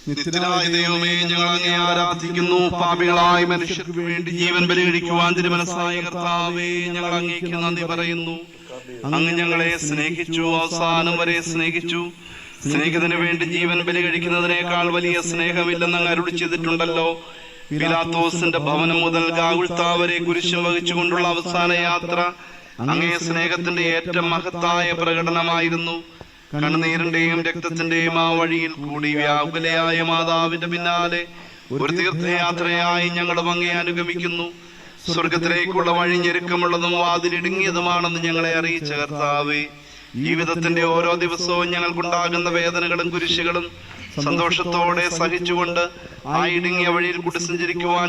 നിത്യനായ ദൈവമേ, ഞങ്ങൾ അങ്ങേ ആരാധിക്കുന്നു. പാപികളായ മനുഷ്യർക്ക് വേണ്ടി ജീവൻ ബലി കഴിക്കുവാൻ തിരുമനസ്സായ കർത്താവേ, ഞങ്ങൾ അങ്ങേക്ക് നന്ദി പറയുന്നു. അങ്ങ് ഞങ്ങളെ സ്നേഹിച്ചു, അവസാനം വരെ സ്നേഹിച്ചു. സ്നേഹിതന് വേണ്ടി ജീവൻ ബലി കഴിക്കുന്നതിനേക്കാൾ വലിയ സ്നേഹമില്ലെന്ന് അങ്ങ് അരുളി ചെയ്തിട്ടുണ്ടല്ലോ. പിലാത്തോസിന്റെ ഭവനം മുതൽ ഗാഗുൽത്താ വരെ കുരിശും വഹിച്ചുകൊണ്ടുള്ള അവസാന യാത്ര അങ്ങേ സ്നേഹത്തിന്റെ ഏറ്റവും മഹത്തായ പ്രകടനമായിരുന്നു. കണ്ണുനീരിന്റെയും രക്തത്തിന്റെയും ആ വഴിയിൽ കൂടി വ്യാകുലയായ മാതാവിന്റെ പിന്നാലെ ഒരു തീർത്ഥയാത്രയായി ഞങ്ങളും അങ്ങേ അനുഗമിക്കുന്നു. സ്വർഗത്തിലേക്കുള്ള വഴി ഞെരുക്കമുള്ളതും വാതിലിടുങ്ങിയതുമാണെന്ന് ഞങ്ങളെ അറിയിച്ച കർത്താവേ, ജീവിതത്തിന്റെ ഓരോ ദിവസവും ഞങ്ങൾക്കുണ്ടാകുന്ന വേദനകളും കുരിശുകളും സന്തോഷത്തോടെ സഹിച്ചുകൊണ്ട് ആ ഇടുങ്ങിയ വഴിയിൽ കൂടി സഞ്ചരിക്കുവാൻ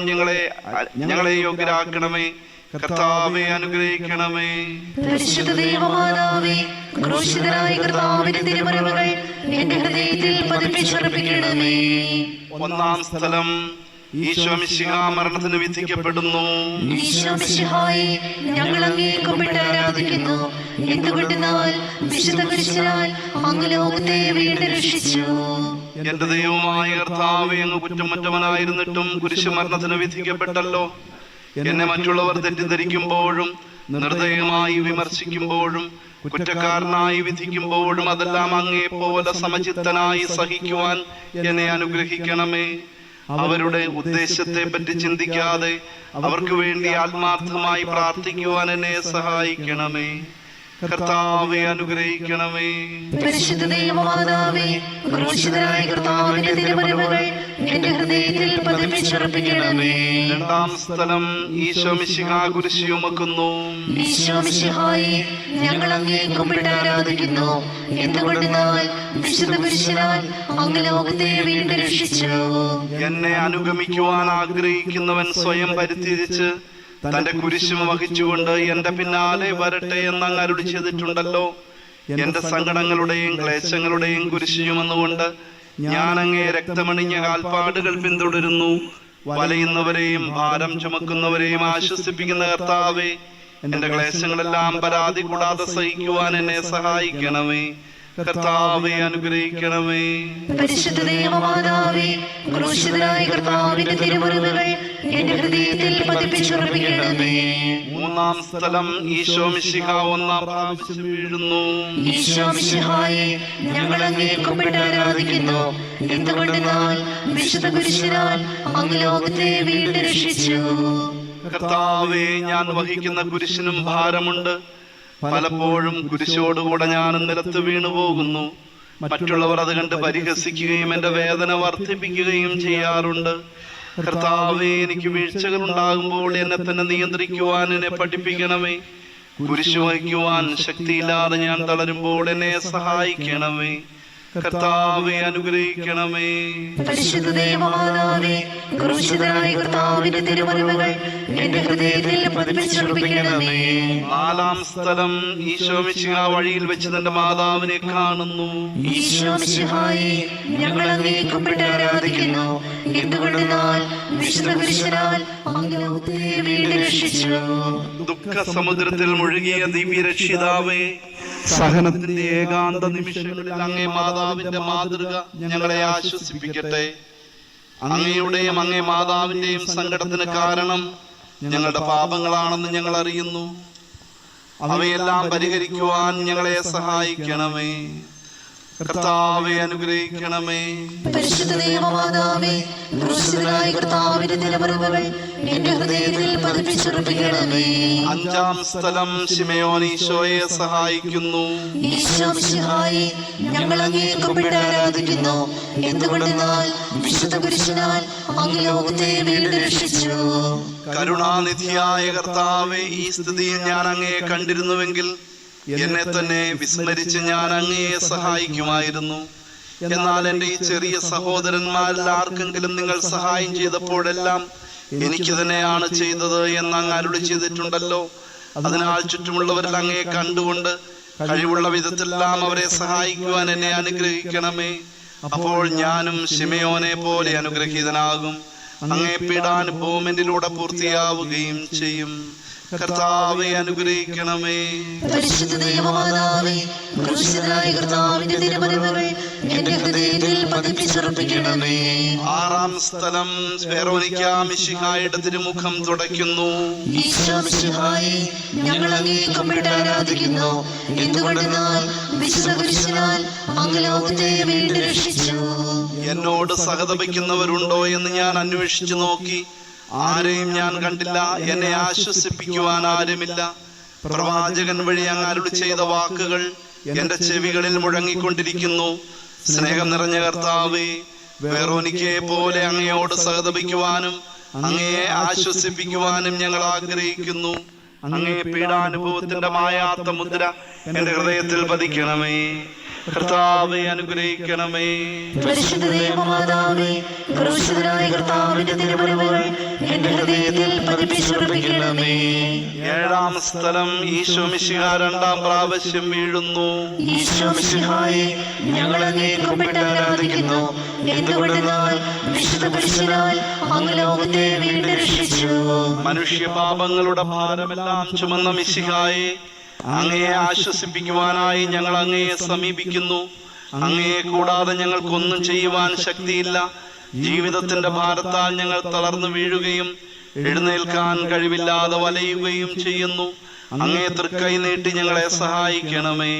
ഞങ്ങളെ യോഗ്യരാക്കണമേ. കർത്താവേ, അനുഗ്രഹിക്കണമേ. പരിശുദ്ധ ദൈവമാതാവേ, ക്രൂശിതനായ കർത്താവിന്റെ തിരുമുറിവുകൾ എന്റെ ഹൃദയത്തിൽ പതിപ്പിച്ചുറപ്പിക്കണമേ. ഒന്നാം സ്ഥലം, ഈശോ മിശിഹാ മരണത്തിന് വിധിക്കപ്പെടുന്നു. ഈശോ മിശിഹായെ, ഞങ്ങൾ അങ്ങേ കുമ്പിട്ട് ആരാധിക്കുന്നു. എന്തുകൊണ്ടെന്നാൽ വിശുദ്ധ കുരിശിനാൽ അങ്ങ് ലോകത്തെ വീണ്ടും രക്ഷിച്ചു. എന്റെ ദൈവമായ കർത്താവേ, അങ്ങ് കുറ്റമറ്റവനായിരുന്നിട്ടും കുരിശ് മരണത്തിന് വിധിക്കപ്പെട്ടല്ലോ. എന്നെ മറ്റുള്ളവർ തെറ്റിദ്ധരിക്കുമ്പോഴും നിർദ്ദയമായി വിമർശിക്കുമ്പോഴും കുറ്റക്കാരനായി വിധിക്കുമ്പോഴും അതെല്ലാം അങ്ങേ പോലെ സമചിത്തനായി സഹിക്കുവാൻ എന്നെ അനുഗ്രഹിക്കണമേ. അവരുടെ ഉദ്ദേശത്തെ പറ്റി ചിന്തിക്കാതെ അവർക്ക് വേണ്ടി ആത്മാർത്ഥമായി പ്രാർത്ഥിക്കുവാൻ എന്നെ സഹായിക്കണമേ. കർത്താവേ, അനുഗ്രഹിക്കണമേ. പരിശുദ്ധ ദൈവമാതാവേ, ക്രൂശിതനായ കർത്താവിന്റെ തിരുമുറിവുകൾ എന്റെ ഹൃദയത്തിൽ പതിപ്പിച്ചുറപ്പിക്കണമേ. രണ്ടാം സ്ഥലം, ഈശോ മിശിഹാ കുരിശ് ചുമക്കുന്നു. ഈശോ മിശിഹായെ, ഞങ്ങൾ അങ്ങേ കുമ്പിട്ട് ആരാധിക്കുന്നു. എന്തുകൊണ്ടെന്നാൽ വിശുദ്ധ കുരിശിനാൽ അങ്ങ് ലോകത്തെ വീണ്ടും രക്ഷിച്ചു. എന്നെ അനുഗമിക്കുവാൻ ആഗ്രഹിക്കുന്നവൻ സ്വയം പരിത്യജിച്ച് തന്റെ കുരിശും വഹിച്ചുകൊണ്ട് എന്റെ പിന്നാലെ വരട്ടെ എന്ന് അങ്ങ് അരുളി ചെയ്തിട്ടുണ്ടല്ലോ. എന്റെ സങ്കടങ്ങളുടെയും ക്ലേശങ്ങളുടെയും കുരിശ് ചുമന്നുകൊണ്ട് ഞാൻ അങ്ങേ രക്തമണിഞ്ഞ കാൽപ്പാടുകൾ പിന്തുടരുന്നു. വലയുന്നവരെയും ഭാരം ചുമക്കുന്നവരെയും ആശ്വസിപ്പിക്കുന്ന കർത്താവേ, എന്റെ ക്ലേശങ്ങളെല്ലാം പരാതി കൂടാതെ സഹിക്കുവാൻ എന്നെ സഹായിക്കണമേ. കർത്താവേ, അനുഗ്രഹിക്കണമേ. പരിശുദ്ധ ദൈവമാതാവേ, ക്രൂശിതനായ കർത്താവിന്റെ തിരുമുറിവുകൾ എന്റെ ഹൃദയത്തിൽ പതിപ്പിച്ചുറപ്പിക്കണമേ. മൂന്നാം സ്ഥലം, ഈശോ മിശിഹാ ഒന്നാം പ്രാവശ്യം വീഴുന്നു. ഈശോ മിശിഹായെ, ഞങ്ങൾ അങ്ങേ കുമ്പിട്ട് ആരാധിക്കുന്നു. എന്തുകൊണ്ടെന്നാൽ വിശുദ്ധ കുരിശിനാൽ അങ്ങ് ലോകത്തെ വീണ്ടും രക്ഷിച്ചു. കർത്താവേ, ഞാൻ വഹിക്കുന്ന കുരിശിനും ഭാരമുണ്ട്. പലപ്പോഴും കുരിശോടുകൂടെ ഞാൻ നിലത്ത് വീണുപോകുന്നു. മറ്റുള്ളവർ അത് കണ്ട് പരിഹസിക്കുകയും എന്റെ വേദന വർദ്ധിപ്പിക്കുകയും ചെയ്യാറുണ്ട്. കർത്താവേ, എനിക്ക് വീഴ്ചകൾ ഉണ്ടാകുമ്പോൾ എന്നെ തന്നെ നിയന്ത്രിക്കുവാൻ എന്നെ പഠിപ്പിക്കണമേ. കുരിശ് വഹിക്കുവാൻ ശക്തിയില്ലാതെ ഞാൻ തളരുമ്പോൾ എന്നെ സഹായിക്കണമേ. കർത്താവേ, അനുഗ്രഹിക്കണമേ. പരിശുദ്ധ ദൈവമാതാവേ, ക്രൂശിതനായ കർത്താവിന്റെ തിരുമുറിവുകൾ എന്റെ ഹൃദയത്തിൽ പതിപ്പിച്ചുറപ്പിക്കണമേ. നാലാം സ്ഥലം, ഈശോ മിശിഹാ വഴിയിൽ വെച്ച് തന്റെ മാതാവിനെ കാണുന്നു. ഈശോ മിശിഹായെ, ഞങ്ങൾ അങ്ങേ കുമ്പിട്ട് ആരാധിക്കുന്നു. എന്തുകൊണ്ടെന്നാൽ വിശുദ്ധ കുരിശിനാൽ അങ്ങ് ലോകത്തെ വീണ്ടും രക്ഷിച്ചു. ദുഃഖ സമുദ്രത്തിൽ മുഴുകിയ ദിവ്യരക്ഷിതാവേ, സഹനത്തിന്റെ ഏകാന്ത നിമിഷങ്ങളിൽ അങ്ങേ മാതാവിന്റെ മാതൃക ഞങ്ങളെ ആശ്വസിപ്പിക്കട്ടെ. അങ്ങയുടെയും അങ്ങേ മാതാവിന്റെയും സങ്കടത്തിന് കാരണം ഞങ്ങളുടെ പാപങ്ങളാണെന്ന് ഞങ്ങൾ അറിയുന്നു. അവയെല്ലാം പരിഹരിക്കുവാൻ ഞങ്ങളെ സഹായിക്കണമേ. കർത്താവേ, അനുഗ്രഹിക്കണമേ. പരിശുദ്ധ ദൈവമാതാവേ, ക്രൂശിതനായ കർത്താവിന്റെ തിരുമുറിവുകൾ എന്റെ ഹൃദയത്തിൽ പതിപ്പിച്ചുറപ്പിക്കണമേ. അഞ്ചാം സ്ഥലം, ശിമയോൻ ഈശോയെ സഹായിക്കുന്നു. ഈശോ മിശിഹായെ, ഞങ്ങൾ അങ്ങേ കുമ്പിട്ട് ആരാധിക്കുന്നു. എന്തുകൊണ്ടെന്നാൽ വിശുദ്ധ കുരിശിനാൽ അങ്ങ് ലോകത്തെ വീണ്ടും രക്ഷിച്ചു. കരുണാനിധിയായ കർത്താവേ, ഈ സ്ഥിതിയിൽ ഞാൻ അങ്ങയെ കണ്ടിരുന്നുവെങ്കിൽ എന്നെ തന്നെ വിസ്മരിച്ച് ഞാൻ അങ്ങയെ സഹായിക്കുമായിരുന്നു. എന്നാൽ എന്റെ ഈ ചെറിയ സഹോദരന്മാരിൽ ആർക്കെങ്കിലും നിങ്ങൾ സഹായം ചെയ്തപ്പോഴെല്ലാം എനിക്ക് തന്നെയാണ് ചെയ്തത് എന്ന് അങ്ങ് അരുളി ചെയ്തിട്ടുണ്ടല്ലോ. അതിനാൽ ചുറ്റുമുള്ളവരിൽ അങ്ങയെ കണ്ടുകൊണ്ട് കഴിവുള്ള വിധത്തിലെല്ലാം അവരെ സഹായിക്കുവാൻ എന്നെ അനുഗ്രഹിക്കണമേ. അപ്പോൾ ഞാനും ശിമയോനെ പോലെ അനുഗ്രഹീതനാകും. അങ്ങേ പീഡാനുഭവം എന്നിലൂടെ പൂർത്തിയാവുകയും ചെയ്യും. കർത്താവേ, അനുഗ്രഹിക്കണമേ. പരിശുദ്ധ ദൈവമാതാവേ, ക്രൂശിതനായ കർത്താവിന്റെ തിരുമുറിവുകൾ എന്റെ ഹൃദയത്തിൽ പതിപ്പിച്ചുറപ്പിക്കണമേ. ആറാം സ്ഥലം വെറോനിക്ക മിശിഹായുടെ തിരുമുഖം തുടയ്ക്കുന്നു. ഈശോ മിശിഹായെ, ഞങ്ങൾ അങ്ങേ കുമ്പിട്ട് ആരാധിക്കുന്നു. എന്തുകൊണ്ടെന്നാൽ വിശുദ്ധ കുരിശിനാൽ അങ്ങ് ലോകത്തെ വീണ്ടും രക്ഷിച്ചു. എന്നോട് സഹതപിക്കുന്നവരുണ്ടോ എന്ന് ഞാൻ അന്വേഷിച്ചു നോക്കി, ആരെയും ഞാൻ കണ്ടില്ല. എന്നെ ആശ്വസിപ്പിക്കുവാൻ ആരുമില്ല. പ്രവാചകൻ വഴി അങ്ങ് അരുളി ചെയ്ത വാക്കുകൾ എന്റെ ചെവികളിൽ മുഴങ്ങിക്കൊണ്ടിരിക്കുന്നു. സ്നേഹം നിറഞ്ഞ കർത്താവേ, വെറോനിക്കയെ പോലെ അങ്ങയോട് സഹതപിക്കുവാനും അങ്ങയെ ആശ്വസിപ്പിക്കുവാനും ഞങ്ങൾ ആഗ്രഹിക്കുന്നു. അങ്ങേ പീഡാനുഭവത്തിന്റെ മായാത്ത മുദ്ര എന്റെ ഹൃദയത്തിൽ പതിക്കണമേ. കർത്താവെ അനുഗ്രഹിക്കണമേ. പരിശുദ്ധ ദൈവമാതാവേ, ക്രൂശിതനായ കർത്താവിന്റെ തിരുമുറിവുകൾ എന്റെ ഹൃദയത്തിൽ പതിപ്പിച്ചുറപ്പിക്കണമേ. ഏഴാം സ്ഥലം ഈശോ മിശിഹ രണ്ടാം പ്രാവശ്യം വീഴുന്നു. ഈശോ മിശിഹായെ, ഞങ്ങൾ അങ്ങേ കുമ്പിട്ട് ആരാധിക്കുന്നു. എന്തുകൊണ്ടെന്നാൽ വിശുദ്ധ കുരിശിനാൽ അങ്ങ് ലോകത്തെ വീണ്ടും രക്ഷിച്ചു. മനുഷ്യപാപങ്ങളുടെ ഭാരമെല്ലാം ചുമന്ന മിശിഹായെ, അങ്ങയെ ആശ്വസിപ്പിക്കുവാനായി ഞങ്ങൾ അങ്ങയെ സമീപിക്കുന്നു. അങ്ങയെ കൂടാതെ ഞങ്ങൾക്കൊന്നും ചെയ്യുവാൻ ശക്തിയില്ല. ജീവിതത്തിന്റെ ഭാരത്താൽ ഞങ്ങൾ തളർന്നു വീഴുകയും എഴുന്നേൽക്കാൻ കഴിവില്ലാതെ വലയുകയും ചെയ്യുന്നു. അങ്ങേ തൃക്കൈ നീട്ടി ഞങ്ങളെ സഹായിക്കണമേ.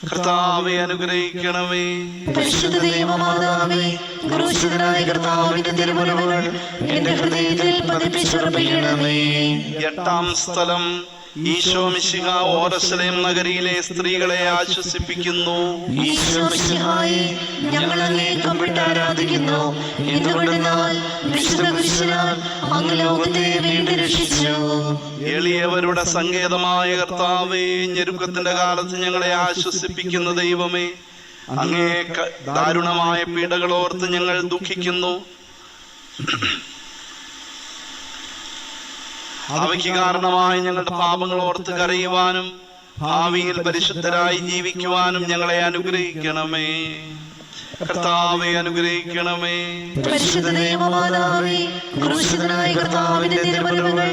കർത്താവെ അനുഗ്രഹിക്കണമേ. പരിശുദ്ധ ദൈവമാതാവേ, ക്രൂശിതനായ കർത്താവിന്റെ തിരുമുറിവുകൾ എന്റെ ഹൃദയത്തിൽ പതിപ്പിച്ചുറപ്പിക്കണമേ. എട്ടാം സ്ഥലം ഈശോ മിശിഹ ഓരശലേം നഗരിയിലെ സ്ത്രീകളെ ആശ്വസിപ്പിക്കുന്നു. ഈശോ മിശിഹായെ, ഞങ്ങൾ അങ്ങേ കുമ്പിട്ട് ആരാധിക്കുന്നു. എന്തുകൊണ്ടെന്നാൽ വിശുദ്ധ കുരിശിനാൽ അങ്ങ് ലോകത്തെ വീണ്ടും രക്ഷിച്ചു. എളിയവരുടെ സങ്കേതമായ കർത്താവേ, ഞെരുക്കത്തിന്റെ കാലത്ത് ഞങ്ങളെ ആശ്വസിപ്പിക്കുന്ന ദൈവമേ, അങ്ങേ ദാരുണമായ പീഡകളോർത്ത് ഞങ്ങൾ ദുഃഖിക്കുന്നു. അവയ്ക്ക് കാരണമായി ഞങ്ങളുടെ പാപങ്ങൾ ഓർത്ത് കരയുവാനും ഭാവിയിൽ പരിശുദ്ധരായി ജീവിക്കുവാനും ഞങ്ങളെ അനുഗ്രഹിക്കണമേ. കർത്താവെ അനുഗ്രഹിക്കണമേ. പരിശുദ്ധ ദൈവമാതാവേ, ക്രൂശിതനായ കർത്താവിന്റെ തിരുമുറിവുകൾ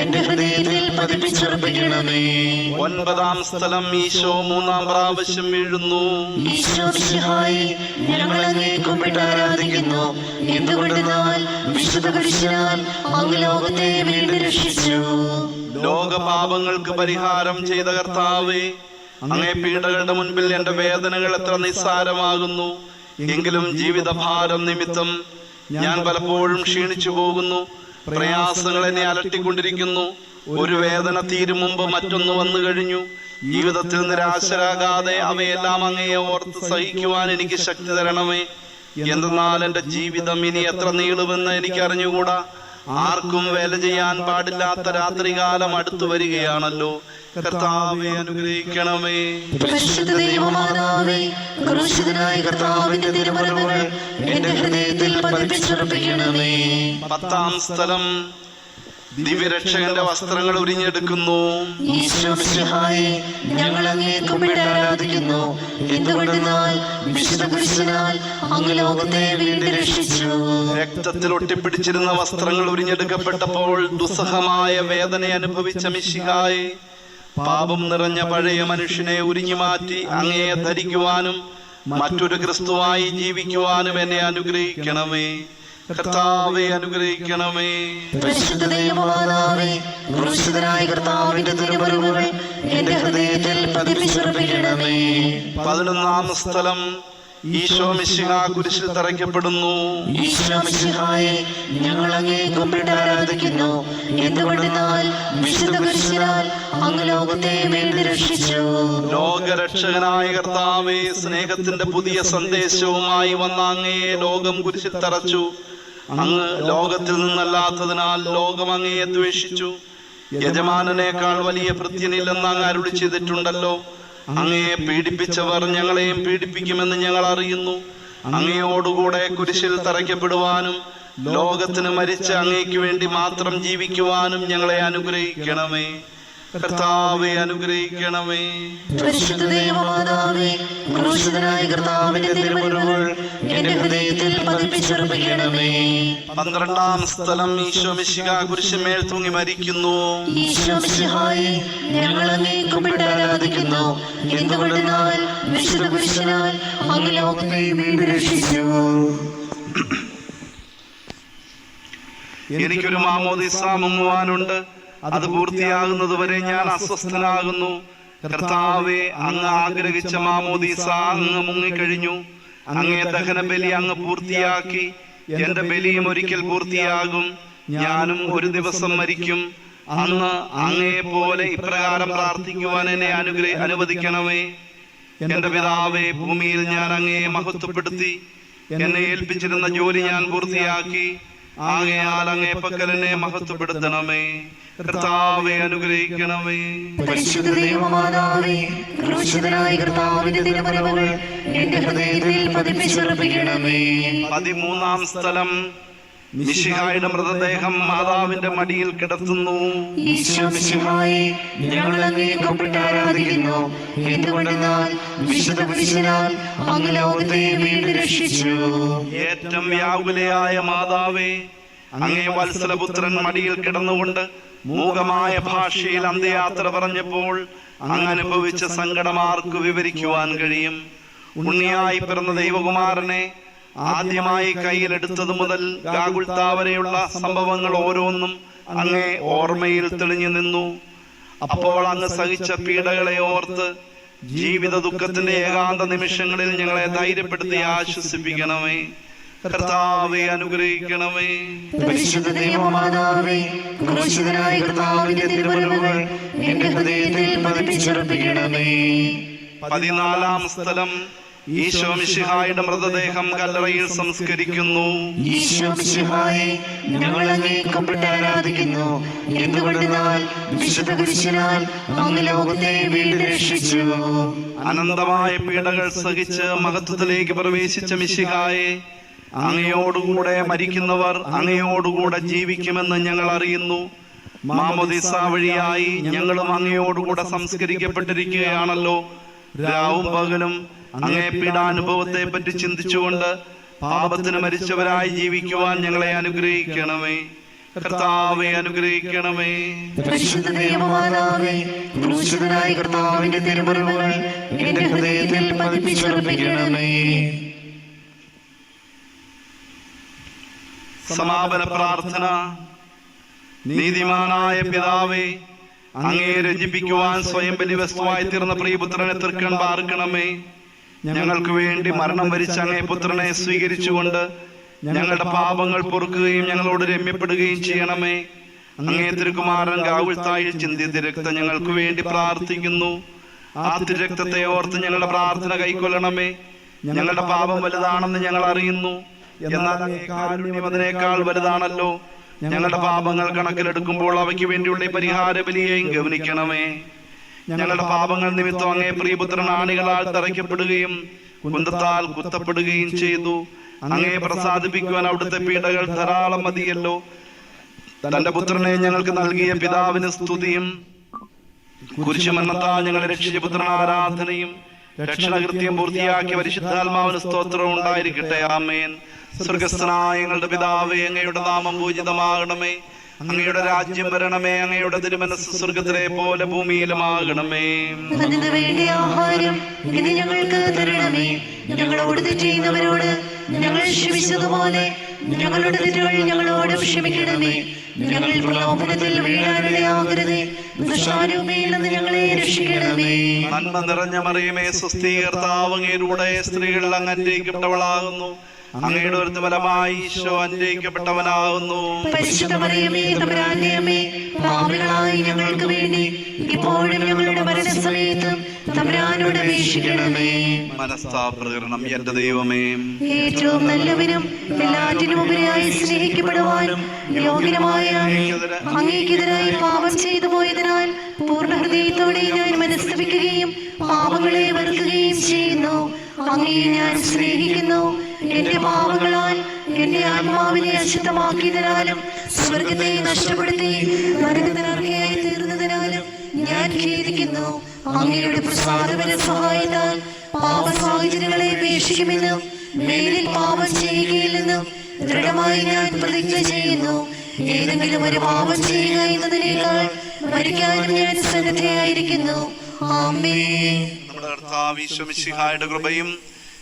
എന്റെ ഹൃദയത്തിൽ പതിപ്പിച്ചുറപ്പിക്കണമേ. ഒൻപതാം സ്ഥലം ഈശോ മൂന്നാം പ്രാവശ്യം വീഴുന്നു. ഈശോ മിശിഹായെ, ഞങ്ങൾ അങ്ങേ കുമ്പിട്ട് ആരാധിക്കുന്നു. എന്തുകൊണ്ടെന്നാൽ വിശുദ്ധ കുരിശിനാൽ അങ്ങ് ലോകത്തെ വീണ്ടും രക്ഷിച്ചു. ലോകപാപങ്ങൾക്ക് പരിഹാരം ചെയ്ത കർത്താവേ, അങ്ങേ പീഡകളുടെ മുൻപിൽ എന്റെ വേദനകൾ എത്ര നിസ്സാരമാകുന്നു. എങ്കിലും ജീവിതഭാരം നിമിത്തം ഞാൻ പലപ്പോഴും ക്ഷീണിച്ചു പോകുന്നു. പ്രയാസങ്ങൾ എന്നെ അലട്ടിക്കൊണ്ടിരിക്കുന്നു. ഒരു വേദന തീരും മുമ്പ് മറ്റൊന്ന് വന്നു കഴിഞ്ഞു. ജീവിതത്തിൽ നിരാശരാകാതെ അവയെല്ലാം അങ്ങയെ ഓർത്ത് സഹിക്കുവാൻ എനിക്ക് ശക്തി തരണമേ. എന്തെന്നാൽ എന്റെ ജീവിതം ഇനി എത്ര നീളുമെന്ന് എനിക്ക് അറിഞ്ഞുകൂടാ. ആർക്കും വേല ചെയ്യാൻ പാടില്ലാത്ത രാത്രികാലം അടുത്തു വരികയാണല്ലോ. കർത്താവെ അനുഗ്രഹിക്കണമേ. പരിശുദ്ധ ദൈവമാതാവേ, ക്രൂശിതനായ കർത്താവിന്റെ തിരുമുറിവുകൾ എന്റെ ഹൃദയത്തിൽ പതിപ്പിച്ചുറപ്പിക്കണമേ. പത്താം സ്ഥലം ദിവ്യരക്ഷകന്റെ വസ്ത്രങ്ങൾ ഉരിഞ്ഞെടുക്കുന്നു. ഈശോ മിശിഹായെ, ഞങ്ങൾ അങ്ങേ കുമ്പിട്ട് ആരാധിക്കുന്നു. എന്തുകൊണ്ടെന്നാൽ വിശുദ്ധ കുരിശിനാൽ അങ്ങ് ലോകത്തെ വീണ്ടും രക്ഷിച്ചു. രക്തത്തിൽ ഒട്ടിപ്പിടിച്ചിരുന്ന വസ്ത്രങ്ങൾ ഉരിഞ്ഞെടുക്കപ്പെട്ടപ്പോൾ ദുസ്സഹമായ വേദന അനുഭവിച്ച മിശിഹായെ, പാപം നിറഞ്ഞ പഴയ മനുഷ്യനെ ഉരിഞ്ഞു മാറ്റി അങ്ങയെ ധരിക്കുവാനും മറ്റൊരു ക്രിസ്തുവായി ജീവിക്കുവാനും എന്നെ അനുഗ്രഹിക്കണമേ. കർത്താവെ അനുഗ്രഹിക്കണമേ. പരിശുദ്ധ ദൈവമാതാവേ, ക്രൂശിതനായ കർത്താവിന്റെ തിരുമുറിവുകൾ എന്റെ ഹൃദയത്തിൽ പതിപ്പിച്ചുറപ്പിക്കണമേ. 11ാം സ്ഥലം ഈശോ മിശിഹ കുരിശിൽ തറയ്ക്കപ്പെടുന്നു. ഈശോ മിശിഹായെ, ഞങ്ങൾ അങ്ങേ കുമ്പിട്ട് ആരാധിക്കുന്നു. എന്തുകൊണ്ടെന്നാൽ വിശുദ്ധ കുരിശിനാൽ അങ്ങ് ലോകത്തെ വീണ്ടും രക്ഷിച്ചു. ലോകരക്ഷകനായ കർത്താവേ, സ്നേഹത്തിന്റെ പുതിയ സന്ദേശവുമായി വന്ന അങ്ങയെ ലോകം കുരിശിൽ തറച്ചു. അങ്ങ് ലോകത്തിൽ നിന്നല്ലാത്തതിനാൽ ലോകം അങ്ങയെ ദ്വേഷിച്ചു. യജമാനനേക്കാൾ വലിയ ഭൃത്യനില്ലെന്ന് അങ്ങ് അരുളി ചെയ്തിട്ടുണ്ടല്ലോ. അങ്ങയെ പീഡിപ്പിച്ചവർ ഞങ്ങളെയും പീഡിപ്പിക്കുമെന്ന് ഞങ്ങൾ അറിയുന്നു. അങ്ങയോടുകൂടെ കുരിശിൽ തറയ്ക്കപ്പെടുവാനും ലോകത്തിന് മരിച്ച അങ്ങയ്ക്ക് വേണ്ടി മാത്രം ജീവിക്കുവാനും ഞങ്ങളെ അനുഗ്രഹിക്കണമേ. കർത്താവെ അനുഗ്രഹിക്കണമേ. പരിശുദ്ധ ദൈവമാതാവേ, ക്രൂശിതനായ കർത്താവിന്റെ തിരുമുറിവുകൾ എന്റെ ഹൃദയത്തിൽ പതിപ്പിച്ചുറപ്പിക്കണമേ. 12ാം സ്ഥലം ഈശോ മിശിഹ കുരിശിന്മേൽ തൂങ്ങി മരിക്കുന്നു. ഈശോ മിശിഹായെ, ഞങ്ങൾ അങ്ങേ കുമ്പിട്ട് ആരാധിക്കുന്നു. എന്തുകൊണ്ടെന്നാൽ വിശുദ്ധ കുരിശിനാൽ അങ്ങ് ലോകത്തെ വീണ്ടും രക്ഷിച്ചു. എനിക്കൊരു മാമോദിസ മുങ്ങുവാനുണ്ട്, അത് പൂർത്തിയാകുന്നതുവരെ ഞാൻ അസ്വസ്ഥനാകുന്നു. കർത്താവേ, അങ്ങ് ആഗ്രഹിച്ച മാമോദിസ അങ്ങ് മുങ്ങിക്കഴിഞ്ഞു. അങ്ങേ ദഹന ബലി അങ്ങ് പൂർത്തിയാക്കി. എന്റെ ബലിയും ഒരിക്കൽ പൂർത്തിയാകും. ഞാനും ഒരു ദിവസം മരിക്കും. അങ്ങ് അങ്ങയെ പോലെ ഇപ്രകാരം പ്രാർത്ഥിക്കുവാൻ എന്നെ അനുവദിക്കണമേ. എന്റെ പിതാവേ, ഭൂമിയിൽ ഞാൻ അങ്ങയെ മഹത്വപ്പെടുത്തി. എന്നെ ഏൽപ്പിച്ചിരുന്ന ജോലി ഞാൻ പൂർത്തിയാക്കി. ആകയാൽ അങ്ങേ പക്കൽ എന്നെ മഹത്വപ്പെടുത്തണമേ. കർത്താവെ, അനുഗ്രഹിക്കണമേ. പരിശുദ്ധ ദൈവമാതാവേ, ക്രൂശിതനായ കർത്താവിന്റെ തിരുമുറിവുകൾ എന്റെ ഹൃദയത്തിൽ പതിപ്പിച്ചുറപ്പിക്കണമേ. 13-ാം സ്ഥലം. മിശിഹായുടെ മൃതദേഹം മാതാവിന്റെ മടിയിൽ കിടത്തുന്നു. ഈശോ മിശിഹായേ, ഞങ്ങൾ അങ്ങയെ കുമ്പിട്ട് ആരാധിക്കുന്നു. എന്തുകൊണ്ടെന്നാൽ വിശുദ്ധ പുരുഷനാൽ അങ്ങ് ലോകത്തെ വീണ്ടും രക്ഷിച്ചു. ഏറ്റവും വ്യാകുലയായ മാതാവേ, അങ്ങേ വത്സലപുത്രൻ മടിയിൽ കിടന്നുകൊണ്ട് മൂകമായ ഭാഷയിൽ അന്ത്യയാത്ര പറഞ്ഞപ്പോൾ അങ്ങ് അനുഭവിച്ച സങ്കടം ആർക്കു വിവരിക്കുവാൻ കഴിയും? ഉണ്ണിയായി പിറന്ന ദൈവകുമാരനെ ആദ്യമായി കയ്യിലെടുത്തത് മുതൽ ഗാഗുൽത്താ വരെയുള്ള സംഭവങ്ങൾ ഓരോന്നും അങ്ങേ ഓർമ്മയിൽ തെളിഞ്ഞു നിന്നു. അപ്പോൾ അങ്ങ് സഹിച്ച പീഡകളെ ഓർത്ത് ജീവിത ദുഃഖത്തിന്റെ ഏകാന്ത നിമിഷങ്ങളിൽ ഞങ്ങളെ ധൈര്യപ്പെടുത്തി ആശ്വസിപ്പിക്കണമേ. കർത്താവെ, അനുഗ്രഹിക്കണമേ. പരിശുദ്ധ ദൈവമാതാവേ, ക്രൂശിതനായ കർത്താവിന്റെ തിരുമുറിവുകൾ എന്റെ ഹൃദയത്തിൽ പതിപ്പിച്ചുറപ്പിക്കണമേ. 14-ാം സ്ഥലം. ഈശോ മിശിഹായുടെ മൃതദേഹം കല്ലറയിൽ സംസ്കരിക്കുന്നു. ഈശോ മിശിഹായേ, ഞങ്ങൾ അങ്ങയെ കുമ്പിട്ട് ആരാധിക്കുന്നു. എന്തുകൊണ്ടെന്നാൽ വിശുദ്ധ കുരിശിനാൽ അങ്ങ് ലോകത്തെ വീണ്ടും രക്ഷിച്ചു. അനന്തമായ പീഡകൾ സഹിച്ച് മഹത്വത്തിലേക്ക് പ്രവേശിച്ച മിശിഹായെ, അങ്ങയോടുകൂടെ മരിക്കുന്നവർ അങ്ങയോടുകൂടെ ജീവിക്കുമെന്ന് ഞങ്ങൾ അറിയുന്നു. മാമോദിസ വഴിയായി ഞങ്ങളും അങ്ങയോടുകൂടെ സംസ്കരിക്കപ്പെട്ടിരിക്കുകയാണല്ലോ. രാവും പകലും അങ്ങേ പീഡാനുഭവത്തെ പറ്റി ചിന്തിച്ചുകൊണ്ട് പാപത്തിന് മരിച്ചവരായി ജീവിക്കുവാൻ ഞങ്ങളെ അനുഗ്രഹിക്കണമേ. കർത്താവെ, അനുഗ്രഹിക്കണമേ. പരിശുദ്ധ ദൈവമാതാവേ, ക്രൂശിതനായ കർത്താവിന്റെ തിരുമുറിവുകൾ എന്റെ ഹൃദയത്തിൽ പതിപ്പിച്ചുറപ്പിക്കണമേ. സമാപന പ്രാർത്ഥന. നീതിമാനായ പിതാവേ, അങ്ങയെ രഞ്ജിപ്പിക്കുവാൻ സ്വയം ബലിവസ്തുവായി തീർന്ന പ്രിയപുത്രനെ തൃക്കൺ പാർക്കണമേ. ഞങ്ങൾക്ക് വേണ്ടി മരണം വരിച്ച അങ്ങേ പുത്രനെ സ്വീകരിച്ചുകൊണ്ട് ഞങ്ങളുടെ പാപങ്ങൾ പൊറുക്കുകയും ഞങ്ങളോട് രമ്യപ്പെടുകയും ചെയ്യണമേ. അങ്ങേ തിരുക്കുമാരൻ ഗാഗുൽത്തായിൽ ചിന്തിയ തിരക്തം ഞങ്ങൾക്ക് വേണ്ടി പ്രാർത്ഥിക്കുന്നു. ആ തിരക്തത്തെ ഓർത്ത് ഞങ്ങളുടെ പ്രാർത്ഥന കൈക്കൊള്ളണമേ. ഞങ്ങളുടെ പാപം വലുതാണെന്ന് ഞങ്ങൾ അറിയുന്നു. എന്നാൽ അങ്ങേ കാരുണ്യം അതിനേക്കാൾ വലുതാണല്ലോ. ഞങ്ങളുടെ പാപങ്ങൾ കണക്കിലെടുക്കുമ്പോൾ അവയ്ക്ക് വേണ്ടിയുള്ള പരിഹാര ബലിയെയും ഗവനിക്കണമേ. ഞങ്ങളുടെ പാപങ്ങൾ നിമിത്തം അങ്ങേ പ്രിയപുത്രൻ ആണികളാൽ തറയ്ക്കപ്പെടുകയും കുന്തത്താൽ കുത്തപ്പെടുകയും ചെയ്തു. അങ്ങയെ പ്രസാദിപ്പിക്കുവാൻ അവിടുത്തെ പീഡകൾ ധാരാളം മതിയല്ലോ. തന്റെ പുത്രനെ ഞങ്ങൾക്ക് നൽകിയ പിതാവിന് സ്തുതിയും കുരിശുമരണത്താൽ ഞങ്ങളെ രക്ഷിച്ച പുത്രൻ ആരാധനയും രക്ഷണകൃത്യം പൂർത്തിയാക്കിയ പരിശുദ്ധാത്മാവിന് സ്തോത്രവും ഉണ്ടായിരിക്കട്ടെ. ആമേൻ. സ്വർഗസ്ഥനായ ഞങ്ങളുടെ പിതാവേ, അങ്ങയുടെ നാമം പൂജിതമാകണമേ. അങ്ങയുടെ രാജ്യം വരണമേ. അങ്ങയുടെ തിരുമനസ്സ് സ്വർഗത്തിലെ പോലെ ഭൂമിയിലുമാകണമേ. അതിനു വേണ്ടി ആഹാരം ഇന്ന് ഞങ്ങൾക്ക് തരണമേ. ഞങ്ങളോട് തെറ്റ് ചെയ്യുന്നവരോട് ഞങ്ങൾ ക്ഷമിച്ചതുപോലെ ഞങ്ങളുടെ തെറ്റുകൾ ഞങ്ങളോട് ക്ഷമിക്കണമേ. ഞങ്ങൾ പ്രലോഭനത്തിൽ വീഴാനിടയാകരുതേ. ദുഷ്ടാരൂപിയിൽ നിന്ന് ഞങ്ങളെ രക്ഷിക്കണമേ. നന്മ നിറഞ്ഞ മറിയമേ, സ്വസ്തി, കർത്താവ് അങ്ങയുടെ സ്ത്രീകൾ അങ്ങ് അനുഗ്രഹിക്കപ്പെട്ടവളാകുന്നു. അങ്ങയുടെ ഒരു ഫലമായി ഈശോ അനുഗ്രഹിക്കപ്പെട്ടവനാകുന്നു. പരിശുദ്ധ മറിയമേ, തമ്പുരാന്റെ അമ്മേ, പാപികളായ ഞങ്ങൾക്ക് വേണ്ടി ഇപ്പോഴും ഞങ്ങളുടെ മരണസമയത്തും തമ്പുരാനോട് അപേക്ഷിക്കണമേ. മനസ്താപ്രകരണം. എന്റെ ദൈവമേ, ഏറ്റവും നല്ലവനും എല്ലാറ്റിനും ഉപരിയായി സ്നേഹിക്കപ്പെടുവാനും യോഗ്യനുമായ അങ്ങേക്കെതിരായി പാപം ചെയ്തു പോയതിനാൽ പൂർണ്ണ ഹൃദയത്തോടെ ഞാൻ മനസ്തപിക്കുകയും പാപങ്ങളെ വെറുക്കുകയും ചെയ്യുന്നു. അങ്ങയെ ഞാൻ സ്നേഹിക്കുന്നു. എന്റെ പാപങ്ങളാൽ എന്റെ ആത്മാവിനെ അശുദ്ധമാക്കിയതിനാലും സ്വർഗത്തെ നഷ്ടപ്പെടുത്തി നരകത്തിനർഹയായി തീർന്നതിനാലും ഞാൻ ഖേദിക്കുന്നു. അങ്ങയുടെ പ്രസാദപര സഹായത്താൽ പാപ സാഹചര്യങ്ങളെ ഉപേക്ഷിക്കുമെന്നും മേലിൽ പാപം ചെയ്യുകയില്ലെന്നും ദൃഢമായി ഞാൻ പ്രതിജ്ഞ ചെയ്യുന്നു. ഏതെങ്കിലും ഒരു പാപം ചെയ്യുക എന്നതിനേക്കാൾ മരിക്കാനും ഞാൻ സന്നദ്ധയായിരിക്കുന്നു. ആമേൻ. നമ്മുടെ കർത്താവ് ഈശോ മിശിഹായുടെ കൃപയും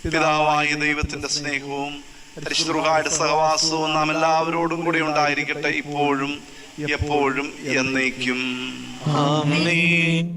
പിതാവായ ദൈവത്തിന്റെ സ്നേഹവും പരിശുദ്ധരുടെ സഹവാസവും നാം എല്ലാവരോടും കൂടി ഉണ്ടായിരിക്കട്ടെ, ഇപ്പോഴും എപ്പോഴും എന്നേക്കും. ആമേൻ.